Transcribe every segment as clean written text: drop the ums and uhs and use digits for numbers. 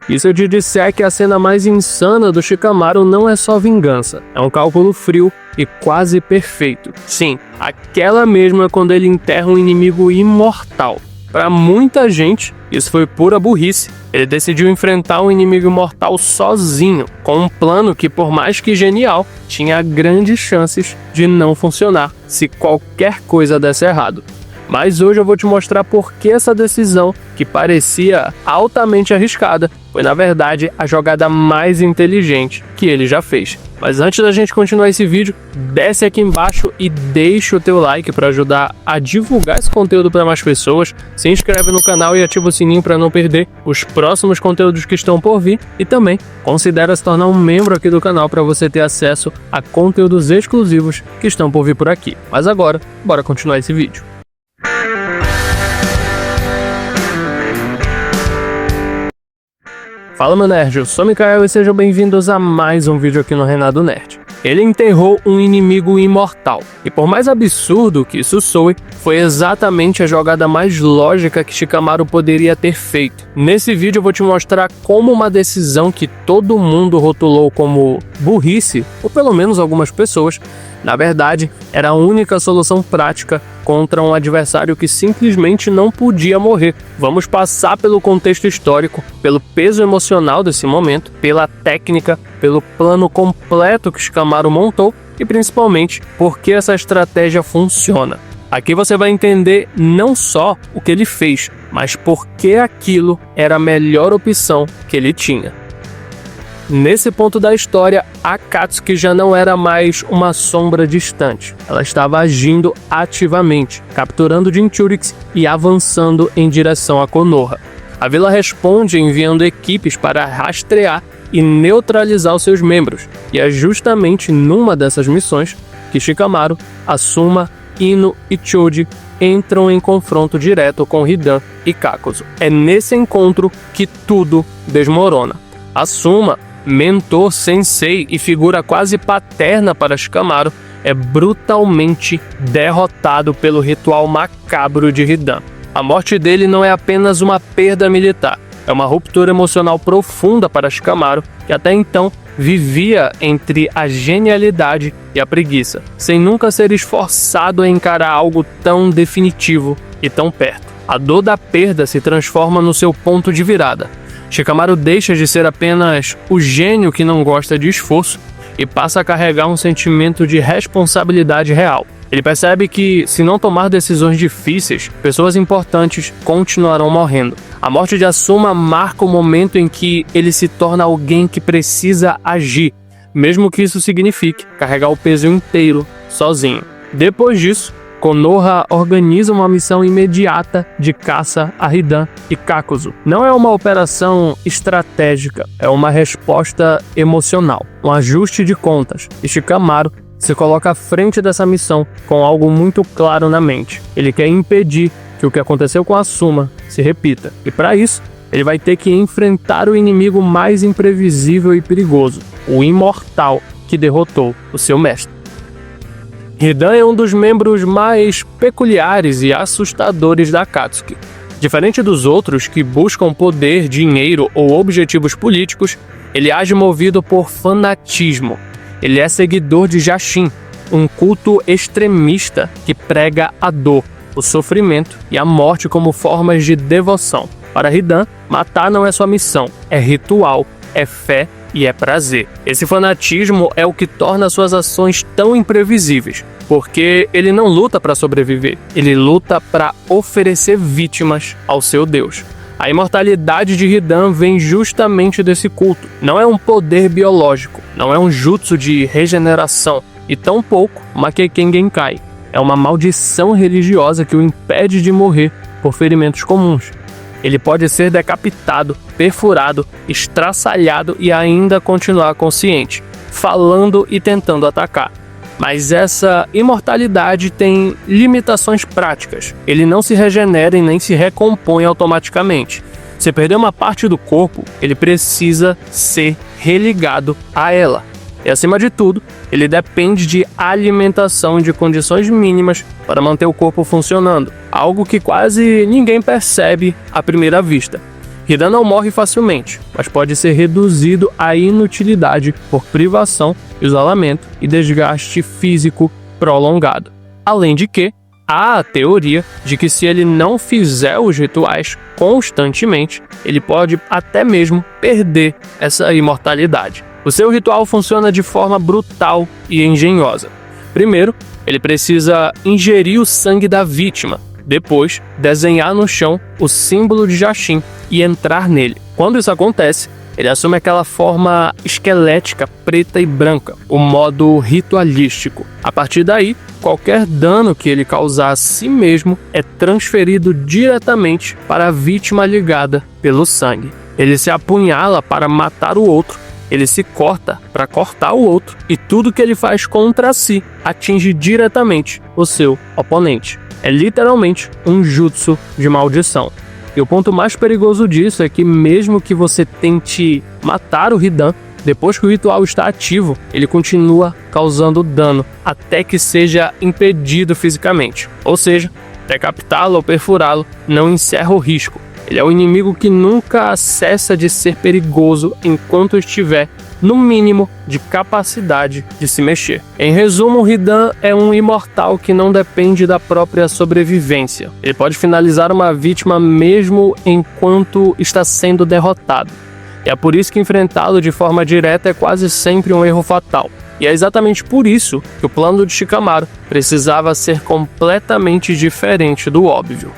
E se eu te disser que a cena mais insana do Shikamaru não é só vingança, é um cálculo frio e quase perfeito. Sim, aquela mesma quando ele enterra um inimigo imortal. Para muita gente, isso foi pura burrice. Ele decidiu enfrentar um inimigo imortal sozinho, com um plano que, por mais que genial, tinha grandes chances de não funcionar se qualquer coisa desse errado. Mas hoje eu vou te mostrar por que essa decisão, que parecia altamente arriscada, foi na verdade a jogada mais inteligente que ele já fez. Mas antes da gente continuar esse vídeo, desce aqui embaixo e deixa o teu like para ajudar a divulgar esse conteúdo para mais pessoas. Se inscreve no canal e ativa o sininho para não perder os próximos conteúdos que estão por vir. E também considera se tornar um membro aqui do canal para você ter acesso a conteúdos exclusivos que estão por vir por aqui. Mas agora, bora continuar esse vídeo. Fala meu nerd, eu sou Mikael e sejam bem-vindos a mais um vídeo aqui no Reinado Nerd. Ele enterrou um inimigo imortal, e por mais absurdo que isso soe, foi exatamente a jogada mais lógica que Shikamaru poderia ter feito. Nesse vídeo eu vou te mostrar como uma decisão que todo mundo rotulou como burrice, ou pelo menos algumas pessoas, na verdade, era a única solução prática contra um adversário que simplesmente não podia morrer. Vamos passar pelo contexto histórico, pelo peso emocional desse momento, pela técnica, pelo plano completo que Shikamaru montou e principalmente por que essa estratégia funciona. Aqui você vai entender não só o que ele fez, mas por que aquilo era a melhor opção que ele tinha. Nesse ponto da história, Akatsuki já não era mais uma sombra distante. Ela estava agindo ativamente, capturando Jinchuriki e avançando em direção a Konoha. A vila responde enviando equipes para rastrear e neutralizar os seus membros, e é justamente numa dessas missões que Shikamaru, Asuma, Ino e Choji entram em confronto direto com Hidan e Kakuzu. É nesse encontro que tudo desmorona. Asuma, mentor, sensei e figura quase paterna para Shikamaru, é brutalmente derrotado pelo ritual macabro de Hidan. A morte dele não é apenas uma perda militar, é uma ruptura emocional profunda para Shikamaru, que até então vivia entre a genialidade e a preguiça, sem nunca ser esforçado a encarar algo tão definitivo e tão perto. A dor da perda se transforma no seu ponto de virada. Shikamaru deixa de ser apenas o gênio que não gosta de esforço e passa a carregar um sentimento de responsabilidade real. Ele percebe que, se não tomar decisões difíceis, pessoas importantes continuarão morrendo. A morte de Asuma marca o momento em que ele se torna alguém que precisa agir, mesmo que isso signifique carregar o peso inteiro sozinho. Depois disso, Konoha organiza uma missão imediata de caça a Hidan e Kakuzu. Não é uma operação estratégica, é uma resposta emocional, um ajuste de contas. E Shikamaru se coloca à frente dessa missão com algo muito claro na mente. Ele quer impedir que o que aconteceu com Asuma se repita. E para isso, ele vai ter que enfrentar o inimigo mais imprevisível e perigoso, o imortal que derrotou o seu mestre. Hidan é um dos membros mais peculiares e assustadores da Akatsuki. Diferente dos outros que buscam poder, dinheiro ou objetivos políticos, ele age movido por fanatismo. Ele é seguidor de Jashin, um culto extremista que prega a dor, o sofrimento e a morte como formas de devoção. Para Hidan, matar não é sua missão, é ritual, é fé e é prazer. Esse fanatismo é o que torna suas ações tão imprevisíveis, porque ele não luta para sobreviver, ele luta para oferecer vítimas ao seu Deus. A imortalidade de Hidan vem justamente desse culto. Não é um poder biológico, não é um jutsu de regeneração, e tampouco uma Keiken Genkai. É uma maldição religiosa que o impede de morrer por ferimentos comuns. Ele pode ser decapitado, perfurado, estraçalhado e ainda continuar consciente, falando e tentando atacar. Mas essa imortalidade tem limitações práticas. Ele não se regenera e nem se recompõe automaticamente. Se perder uma parte do corpo, ele precisa ser religado a ela. E acima de tudo, ele depende de alimentação e de condições mínimas para manter o corpo funcionando, algo que quase ninguém percebe à primeira vista. Hidan não morre facilmente, mas pode ser reduzido à inutilidade por privação, isolamento e desgaste físico prolongado. Além de que, há a teoria de que se ele não fizer os rituais constantemente, ele pode até mesmo perder essa imortalidade. O seu ritual funciona de forma brutal e engenhosa. Primeiro, ele precisa ingerir o sangue da vítima, depois desenhar no chão o símbolo de Jashin e entrar nele. Quando isso acontece, ele assume aquela forma esquelética, preta e branca, o modo ritualístico. A partir daí, qualquer dano que ele causar a si mesmo é transferido diretamente para a vítima ligada pelo sangue. Ele se apunhala para matar o outro, ele se corta para cortar o outro, e tudo que ele faz contra si atinge diretamente o seu oponente. É literalmente um jutsu de maldição. E o ponto mais perigoso disso é que mesmo que você tente matar o Hidan, depois que o ritual está ativo, ele continua causando dano até que seja impedido fisicamente. Ou seja, decapitá-lo ou perfurá-lo não encerra o risco. Ele é o inimigo que nunca cessa de ser perigoso enquanto estiver, no mínimo, de capacidade de se mexer. Em resumo, o Hidan é um imortal que não depende da própria sobrevivência. Ele pode finalizar uma vítima mesmo enquanto está sendo derrotado. E é por isso que enfrentá-lo de forma direta é quase sempre um erro fatal. E é exatamente por isso que o plano de Shikamaru precisava ser completamente diferente do óbvio.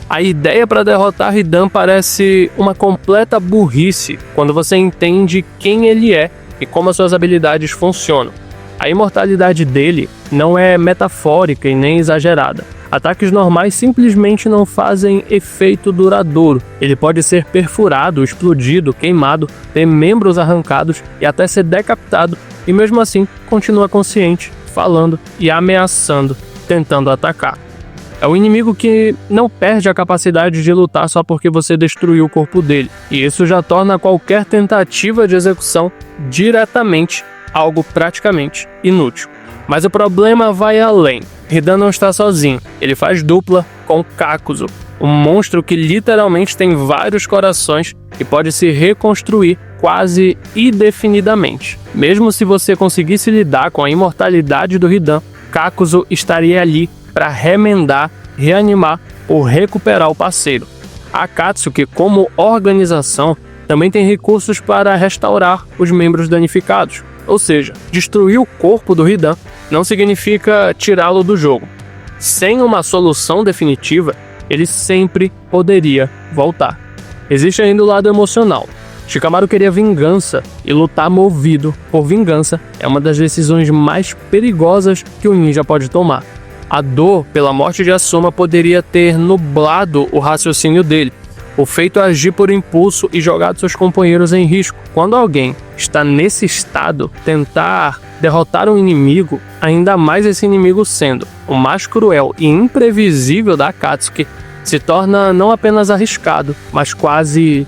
A ideia para derrotar Hidan parece uma completa burrice quando você entende quem ele é e como as suas habilidades funcionam. A imortalidade dele não é metafórica e nem exagerada. Ataques normais simplesmente não fazem efeito duradouro. Ele pode ser perfurado, explodido, queimado, ter membros arrancados e até ser decapitado, e mesmo assim continua consciente, falando e ameaçando, tentando atacar. É um inimigo que não perde a capacidade de lutar só porque você destruiu o corpo dele, e isso já torna qualquer tentativa de execução diretamente algo praticamente inútil. Mas o problema vai além. Hidan não está sozinho, ele faz dupla com Kakuzu, um monstro que literalmente tem vários corações e pode se reconstruir quase indefinidamente. Mesmo se você conseguisse lidar com a imortalidade do Hidan, Kakuzu estaria ali para remendar, reanimar ou recuperar o parceiro. A Akatsuki, como organização, também tem recursos para restaurar os membros danificados. Ou seja, destruir o corpo do Hidan não significa tirá-lo do jogo. Sem uma solução definitiva, ele sempre poderia voltar. Existe ainda o lado emocional. Shikamaru queria vingança, e lutar movido por vingança é uma das decisões mais perigosas que o ninja pode tomar. A dor pela morte de Asuma poderia ter nublado o raciocínio dele, o feito agir por impulso e jogado seus companheiros em risco. Quando alguém está nesse estado, tentar derrotar um inimigo, ainda mais esse inimigo sendo o mais cruel e imprevisível da Akatsuki, se torna não apenas arriscado, mas quase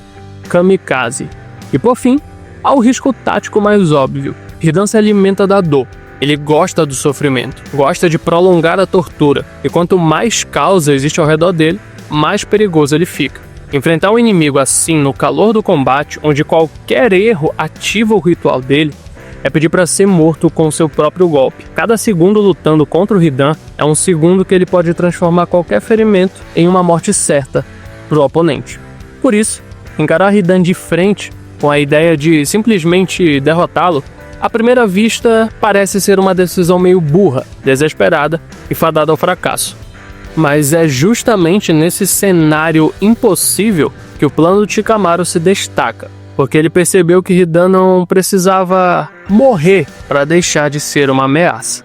kamikaze. E por fim, há o risco tático mais óbvio. Hidan se alimenta da dor. Ele gosta do sofrimento, gosta de prolongar a tortura, e quanto mais causa existe ao redor dele, mais perigoso ele fica. Enfrentar um inimigo assim no calor do combate, onde qualquer erro ativa o ritual dele, é pedir para ser morto com seu próprio golpe. Cada segundo lutando contra o Hidan é um segundo que ele pode transformar qualquer ferimento em uma morte certa para o oponente. Por isso, encarar Hidan de frente com a ideia de simplesmente derrotá-lo, à primeira vista parece ser uma decisão meio burra, desesperada e fadada ao fracasso. Mas é justamente nesse cenário impossível que o plano de Shikamaru se destaca, porque ele percebeu que Hidan não precisava morrer para deixar de ser uma ameaça.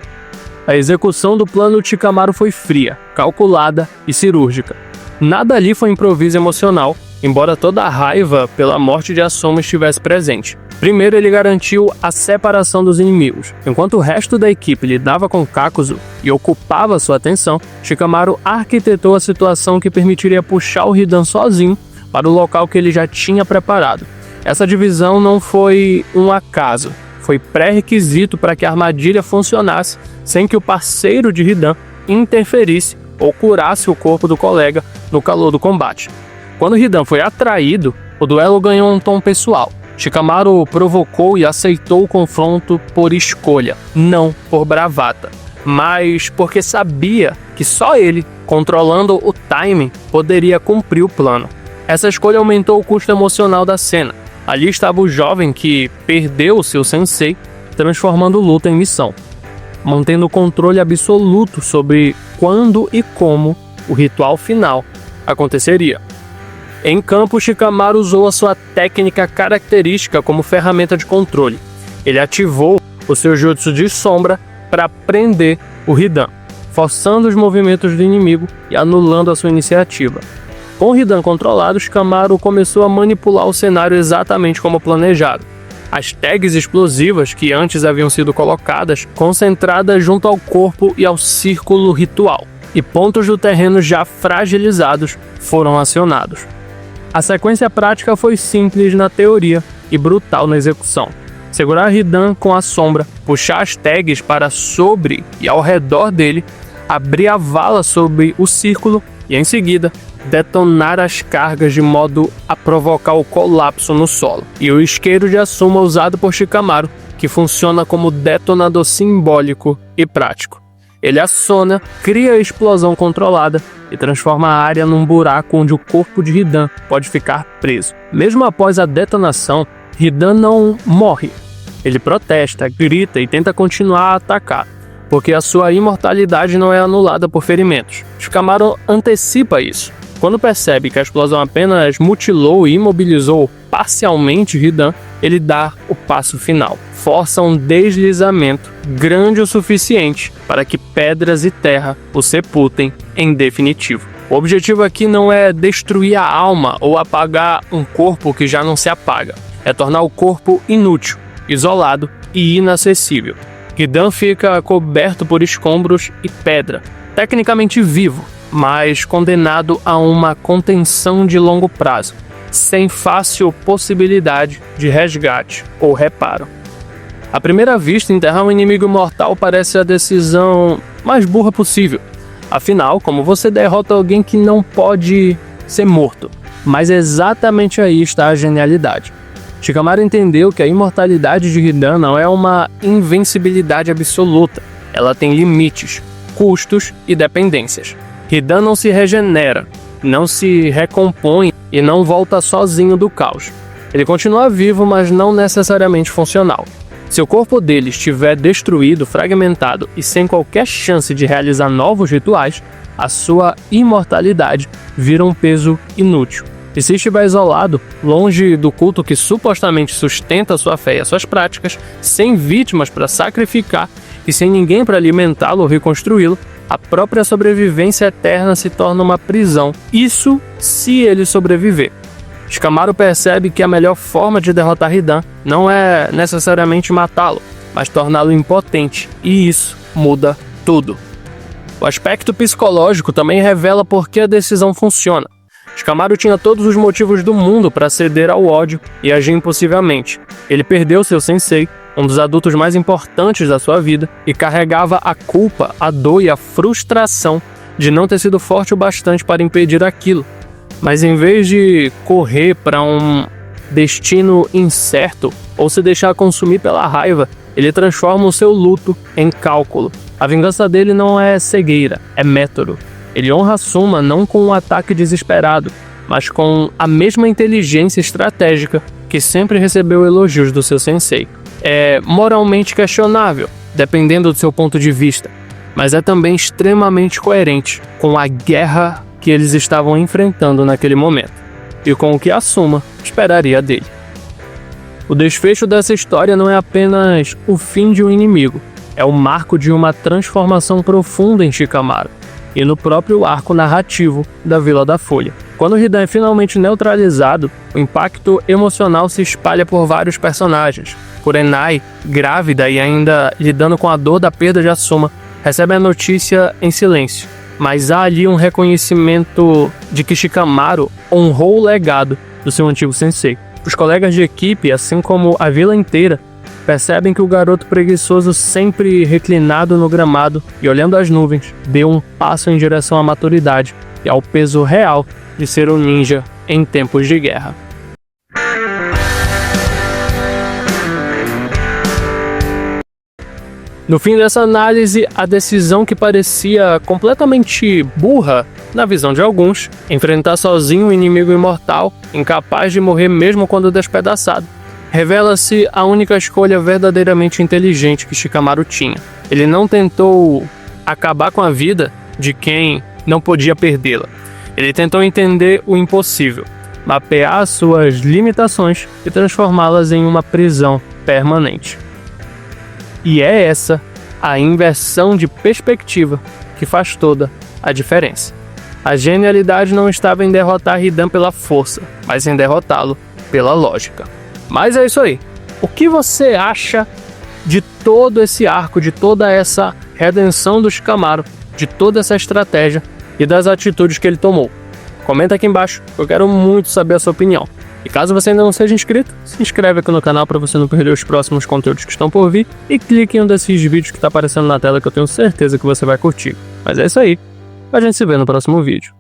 A execução do plano de Shikamaru foi fria, calculada e cirúrgica. Nada ali foi improviso emocional, embora toda a raiva pela morte de Asuma estivesse presente. Primeiro, ele garantiu a separação dos inimigos. Enquanto o resto da equipe lidava com Kakuzu e ocupava sua atenção, Shikamaru arquitetou a situação que permitiria puxar o Hidan sozinho para o local que ele já tinha preparado. Essa divisão não foi um acaso, foi pré-requisito para que a armadilha funcionasse sem que o parceiro de Hidan interferisse ou curasse o corpo do colega no calor do combate. Quando Hidan foi atraído, o duelo ganhou um tom pessoal. Shikamaru provocou e aceitou o confronto por escolha, não por bravata, mas porque sabia que só ele, controlando o timing, poderia cumprir o plano. Essa escolha aumentou o custo emocional da cena. Ali estava o jovem que perdeu seu sensei, transformando luta em missão, mantendo o controle absoluto sobre quando e como o ritual final aconteceria. Em campo, Shikamaru usou a sua técnica característica como ferramenta de controle. Ele ativou o seu jutsu de sombra para prender o Hidan, forçando os movimentos do inimigo e anulando a sua iniciativa. Com o Hidan controlado, Shikamaru começou a manipular o cenário exatamente como planejado. As tags explosivas que antes haviam sido colocadas, concentradas junto ao corpo e ao círculo ritual, e pontos do terreno já fragilizados foram acionados. A sequência prática foi simples na teoria e brutal na execução. Segurar Hidan com a sombra, puxar as tags para sobre e ao redor dele, abrir a vala sobre o círculo e, em seguida, detonar as cargas de modo a provocar o colapso no solo. E o isqueiro de Asuma usado por Shikamaru, que funciona como detonador simbólico e prático. Ele aciona, cria a explosão controlada e transforma a área num buraco onde o corpo de Hidan pode ficar preso. Mesmo após a detonação, Hidan não morre. Ele protesta, grita e tenta continuar a atacar, porque a sua imortalidade não é anulada por ferimentos. Shikamaru antecipa isso. Quando percebe que a explosão apenas mutilou e imobilizou parcialmente Hidan, ele dá o passo final. Força um deslizamento grande o suficiente para que pedras e terra o sepultem em definitivo. O objetivo aqui não é destruir a alma ou apagar um corpo que já não se apaga. É tornar o corpo inútil, isolado e inacessível. Hidan fica coberto por escombros e pedra, tecnicamente vivo, mas condenado a uma contenção de longo prazo, sem fácil possibilidade de resgate ou reparo. À primeira vista, enterrar um inimigo mortal parece a decisão mais burra possível. Afinal, como você derrota alguém que não pode ser morto? Mas exatamente aí está a genialidade. Shikamaru entendeu que a imortalidade de Hidan não é uma invencibilidade absoluta. Ela tem limites, custos e dependências. Hidan não se regenera, não se recompõe e não volta sozinho do caos. Ele continua vivo, mas não necessariamente funcional. Se o corpo dele estiver destruído, fragmentado e sem qualquer chance de realizar novos rituais, a sua imortalidade vira um peso inútil. E se estiver isolado, longe do culto que supostamente sustenta sua fé e as suas práticas, sem vítimas para sacrificar e sem ninguém para alimentá-lo ou reconstruí-lo, a própria sobrevivência eterna se torna uma prisão. Isso se ele sobreviver. Shikamaru percebe que a melhor forma de derrotar Hidan não é necessariamente matá-lo, mas torná-lo impotente, e isso muda tudo. O aspecto psicológico também revela por que a decisão funciona. Shikamaru tinha todos os motivos do mundo para ceder ao ódio e agir impulsivamente. Ele perdeu seu sensei, um dos adultos mais importantes da sua vida, e carregava a culpa, a dor e a frustração de não ter sido forte o bastante para impedir aquilo. Mas em vez de correr para um destino incerto ou se deixar consumir pela raiva, ele transforma o seu luto em cálculo. A vingança dele não é cegueira, é método. Ele honra Asuma não com um ataque desesperado, mas com a mesma inteligência estratégica que sempre recebeu elogios do seu sensei. É moralmente questionável, dependendo do seu ponto de vista, mas é também extremamente coerente com a guerra que eles estavam enfrentando naquele momento, e com o que Asuma esperaria dele. O desfecho dessa história não é apenas o fim de um inimigo, é o marco de uma transformação profunda em Shikamaru, e no próprio arco narrativo da Vila da Folha. Quando Hidan é finalmente neutralizado, o impacto emocional se espalha por vários personagens. Kurenai, grávida e ainda lidando com a dor da perda de Asuma, recebe a notícia em silêncio. Mas há ali um reconhecimento de que Shikamaru honrou o legado do seu antigo sensei. Os colegas de equipe, assim como a vila inteira, percebem que o garoto preguiçoso, sempre reclinado no gramado e olhando as nuvens, deu um passo em direção à maturidade e ao peso real de ser um ninja em tempos de guerra. No fim dessa análise, a decisão que parecia completamente burra, na visão de alguns, enfrentar sozinho um inimigo imortal, incapaz de morrer mesmo quando despedaçado, revela-se a única escolha verdadeiramente inteligente que Shikamaru tinha. Ele não tentou acabar com a vida de quem não podia perdê-la. Ele tentou entender o impossível, mapear suas limitações e transformá-las em uma prisão permanente. E é essa a inversão de perspectiva que faz toda a diferença. A genialidade não estava em derrotar Hidan pela força, mas em derrotá-lo pela lógica. Mas é isso aí. O que você acha de todo esse arco, de toda essa redenção do Shikamaru, de toda essa estratégia e das atitudes que ele tomou? Comenta aqui embaixo, eu quero muito saber a sua opinião. E caso você ainda não seja inscrito, se inscreve aqui no canal para você não perder os próximos conteúdos que estão por vir e clique em um desses vídeos que está aparecendo na tela que eu tenho certeza que você vai curtir. Mas é isso aí, a gente se vê no próximo vídeo.